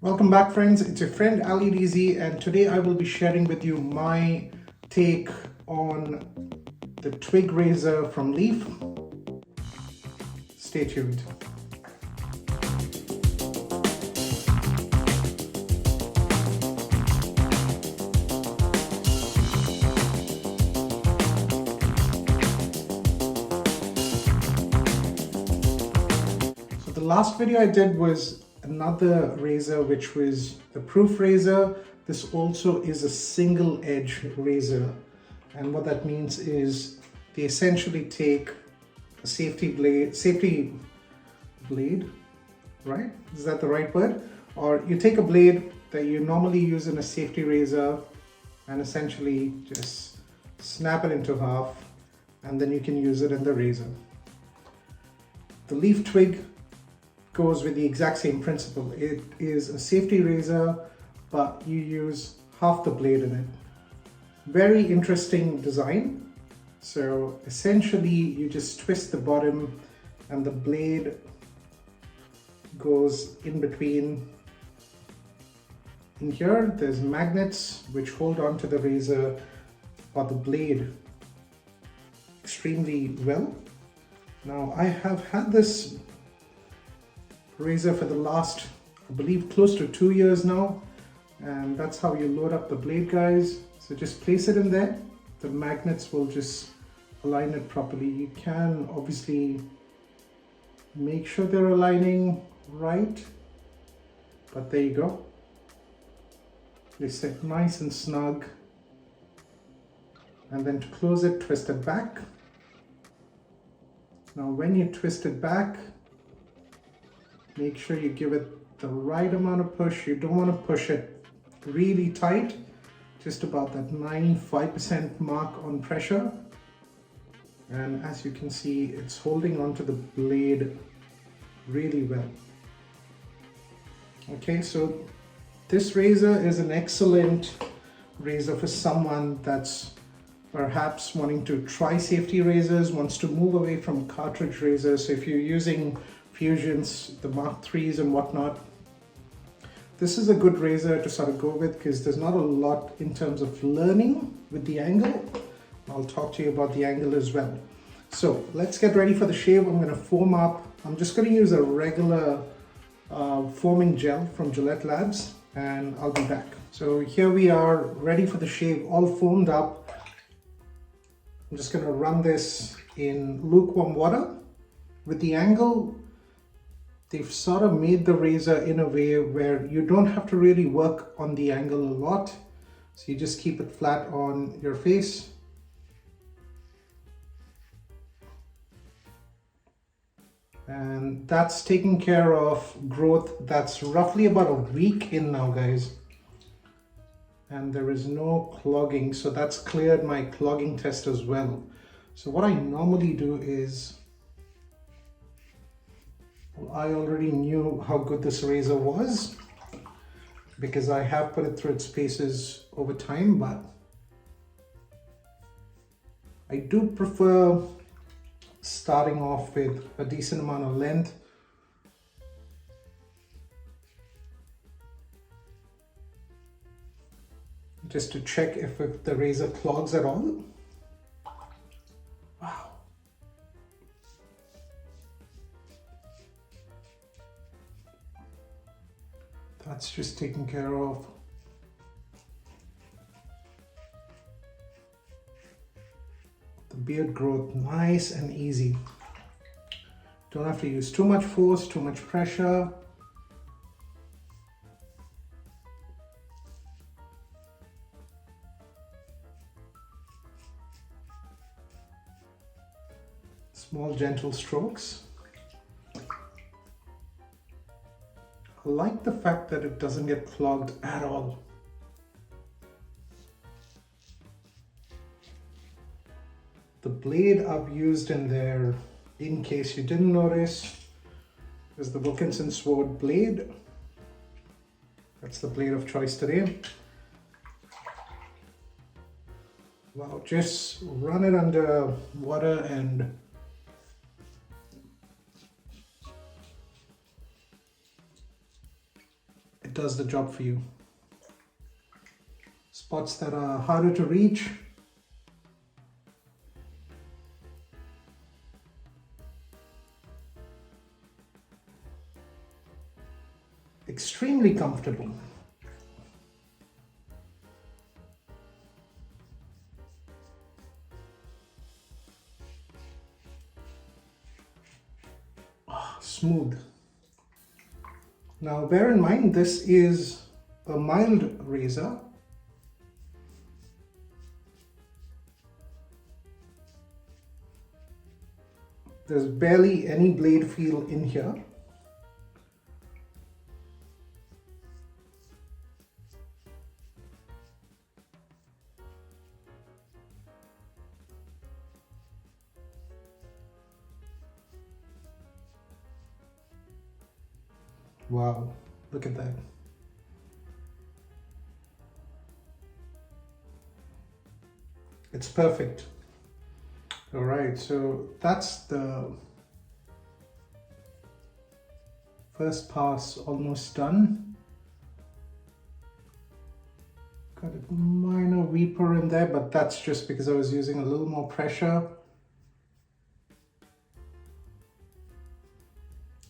Welcome back, friends. It's your friend Ali DZ, and today I will be sharing with you my take on the Twig Razor from Leaf. Stay tuned. So the last video I did was another razor, which was the proof razor. This also is a single edge razor, and what that means is they essentially take a safety blade, right? Is that the right word? Or you take a blade that you normally use in a safety razor and essentially just snap it into half, and then you can use it in the razor. The Leaf Twig goes with the exact same principle. It is a safety razor, but you use half the blade in it. Very interesting design. So essentially you just twist the bottom and the blade goes in between. In here there's magnets which hold on to the razor or the blade extremely well. Now I have had this razor for the last, I believe, close to 2 years now, and that's how you load up the blade, guys. So just place it in there. The magnets will just align it properly. You can obviously make sure they're aligning right, but there you go. They sit nice and snug, and then to close it, twist it back. Now when you twist it back, make sure you give it the right amount of push. You don't want to push it really tight, just about that 95% mark on pressure. And as you can see, it's holding onto the blade really well. Okay, so this razor is an excellent razor for someone that's perhaps wanting to try safety razors, wants to move away from cartridge razors. So if you're using Fusions, the Mark IIIs and whatnot, this is a good razor to sort of go with because there's not a lot in terms of learning with the angle. I'll talk to you about the angle as well. So let's get ready for the shave. I'm going to foam up. I'm just going to use a regular foaming gel from Gillette Labs, and I'll be back. So here we are, ready for the shave, all foamed up. I'm just going to run this in lukewarm water. With the angle, they've sort of made the razor in a way where you don't have to really work on the angle a lot. So you just keep it flat on your face. And that's taking care of growth that's roughly about a week in now, guys. And there is no clogging, so that's cleared my clogging test as well. So what I normally do is, I already knew how good this razor was because I have put it through its paces over time, but I do prefer starting off with a decent amount of length. Just to check if the razor clogs at all. Wow. That's just taken care of. The beard growth, nice and easy. Don't have to use too much force, too much pressure. Small gentle strokes. I like the fact that it doesn't get clogged at all. The blade I've used in there, in case you didn't notice, is the Wilkinson Sword blade. That's the blade of choice today. Wow, just run it under water and does the job for you. Spots that are harder to reach, extremely comfortable. Smooth. Now bear in mind, this is a mild razor. There's barely any blade feel in here. Wow, look at that. It's perfect. All right, so that's the first pass almost done. Got a minor weeper in there, but that's just because I was using a little more pressure.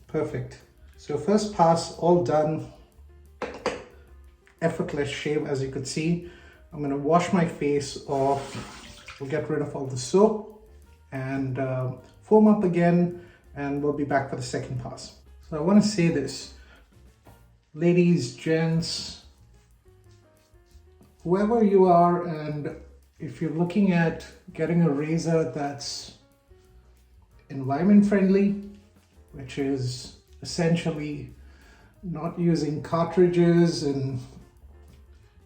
Perfect. So first pass all done. Effortless shave, as you could see. I'm going to wash my face off. We'll get rid of all the soap and foam up again, and we'll be back for the second pass. So I want to say this, ladies, gents, whoever you are, and if you're looking at getting a razor that's environment friendly, which is essentially not using cartridges, and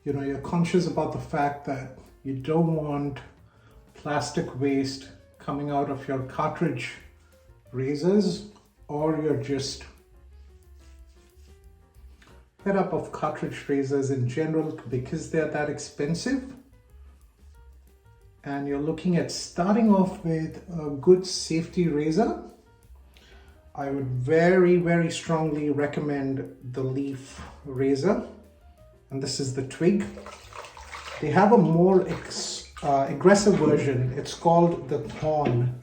you're conscious about the fact that you don't want plastic waste coming out of your cartridge razors, or you're just fed up of cartridge razors in general because they're that expensive, and you're looking at starting off with a good safety razor, I would very, very strongly recommend the Leaf razor. And this is the Twig. They have a more aggressive version. It's called the Thorn.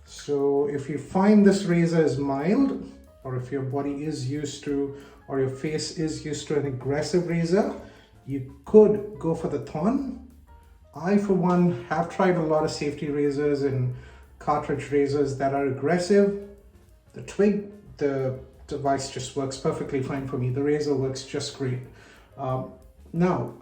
So if you find this razor is mild, or if your body is used to, or your face is used to an aggressive razor, you could go for the Thorn. I, for one, have tried a lot of safety razors and cartridge razors that are aggressive. The Twig, the device just works perfectly fine for me. The razor works just great. Now,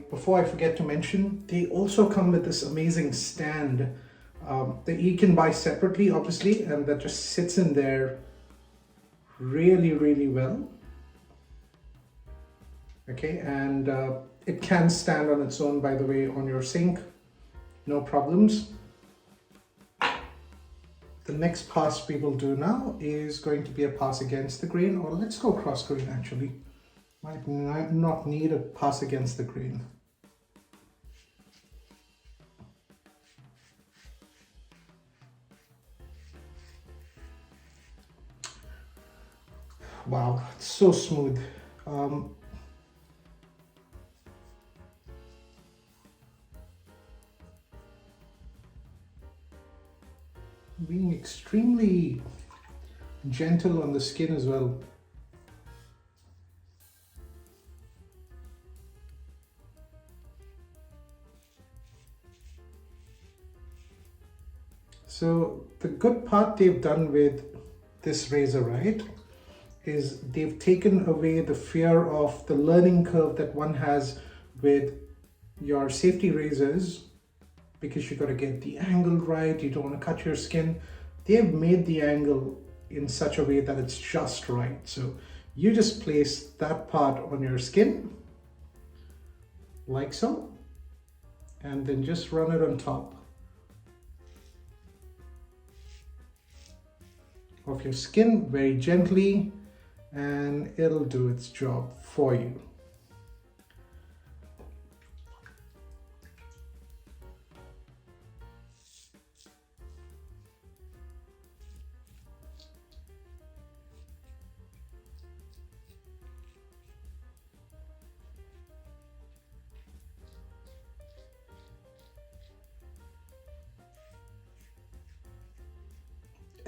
before I forget to mention, they also come with this amazing stand that you can buy separately, obviously, and that just sits in there really, really well. Okay, and it can stand on its own, by the way, on your sink, no problems. The next pass we will do now is going to be a pass against the grain, or let's go cross grain actually. Might not need a pass against the grain. Wow, it's so smooth. Being extremely gentle on the skin as well. So the good part they've done with this razor, right, is they've taken away the fear of the learning curve that one has with your safety razors, because you got to get the angle right, you don't want to cut your skin. They've made the angle in such a way that it's just right. So you just place that part on your skin, like so, and then just run it on top of your skin very gently, and it'll do its job for you.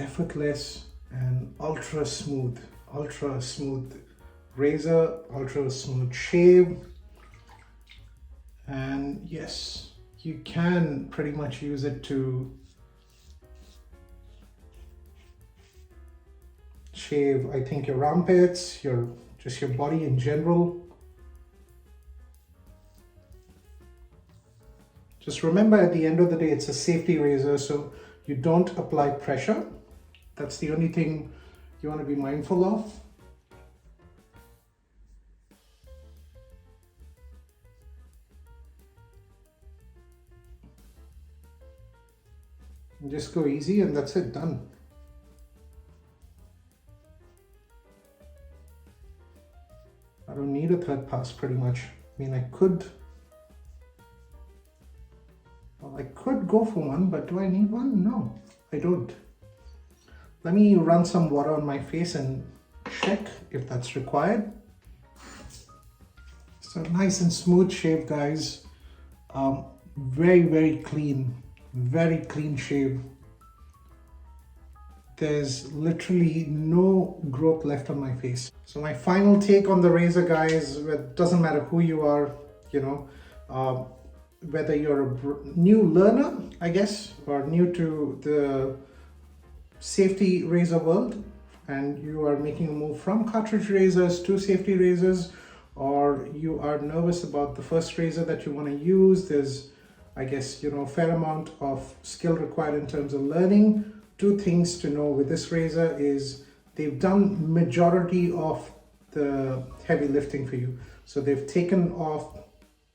effortless and ultra smooth razor, ultra smooth shave. And yes, you can pretty much use it to shave, I think, your armpits, just your body in general. Just remember, at the end of the day, it's a safety razor, so you don't apply pressure. That's the only thing you want to be mindful of. And just go easy, and that's it, done. I don't need a third pass pretty much. I mean, I could go for one, but do I need one? No, I don't. Let me run some water on my face and check if that's required. So nice and smooth shave, guys. Very clean shave. There's literally no growth left on my face. So my final take on the razor, guys, it doesn't matter who you are, you know, whether you're a new learner, I guess, or new to the safety razor world, and you are making a move from cartridge razors to safety razors, or you are nervous about the first razor that you want to use. There's, I guess, you know, a fair amount of skill required in terms of learning. Two things to know with this razor is they've done majority of the heavy lifting for you. So they've taken off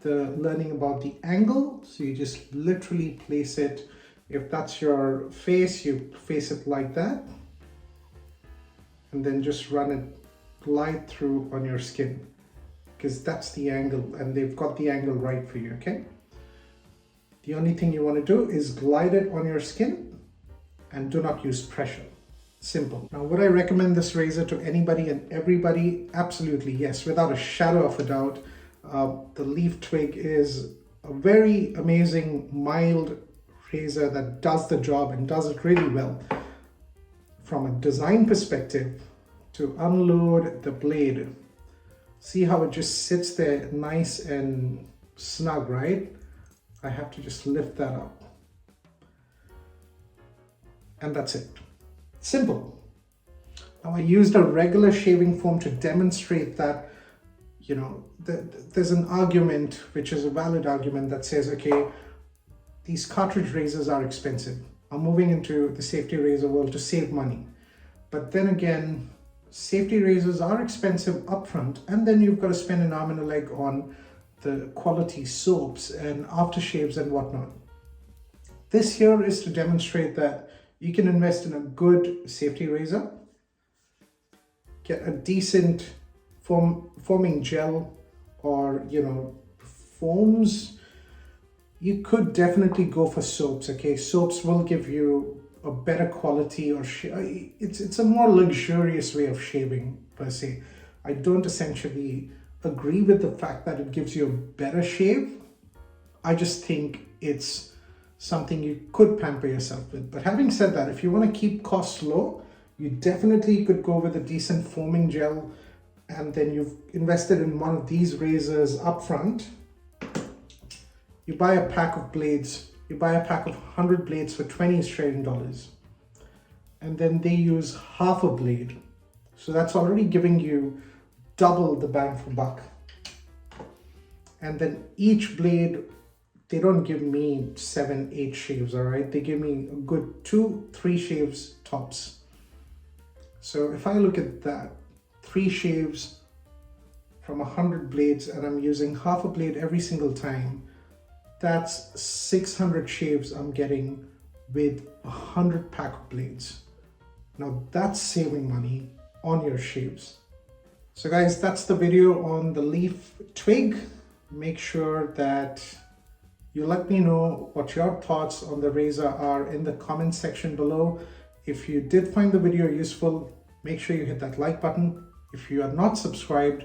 the learning about the angle. So you just literally place it. If that's your face, you face it like that. And then just run it, glide through on your skin, because that's the angle, and they've got the angle right for you, okay? The only thing you want to do is glide it on your skin and do not use pressure. Simple. Now, would I recommend this razor to anybody and everybody? Absolutely, yes, without a shadow of a doubt. The Leaf Twig is a very amazing, mild razor that does the job and does it really well. From a design perspective, to unload the blade, see how it just sits there nice and snug, right? I have to just lift that up. And that's it. Simple. Now, I used a regular shaving foam to demonstrate that, you know, there's an argument, which is a valid argument, that says, okay, these cartridge razors are expensive. I'm moving into the safety razor world to save money. But then again, safety razors are expensive upfront, and then you've got to spend an arm and a leg on the quality soaps and aftershaves and whatnot. This here is to demonstrate that you can invest in a good safety razor, get a decent foaming gel, or, you know, foams. You could definitely go for soaps, okay? Soaps will give you a better quality, or it's a more luxurious way of shaving per se. I don't essentially agree with the fact that it gives you a better shave. I just think it's something you could pamper yourself with. But having said that, if you want to keep costs low, you definitely could go with a decent foaming gel, and then you've invested in one of these razors up front. You buy a pack of blades, you buy a pack of 100 blades for 20 Australian dollars, and then they use half a blade. So that's already giving you double the bang for buck. And then each blade, they don't give me 7-8 shaves, all right? They give me a good 2-3 shaves tops. So if I look at that, 3 shaves from 100 blades, and I'm using half a blade every single time, that's 600 shaves I'm getting with 100 pack of blades. Now that's saving money on your shaves. So guys, that's the video on the Leaf Twig. Make sure that you let me know what your thoughts on the razor are in the comment section below. If you did find the video useful, make sure you hit that like button. If you are not subscribed,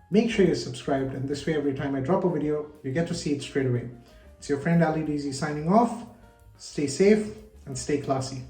make sure you're subscribed, and this way every time I drop a video, you get to see it straight away. It's your friend Ali DZ signing off. Stay safe and stay classy.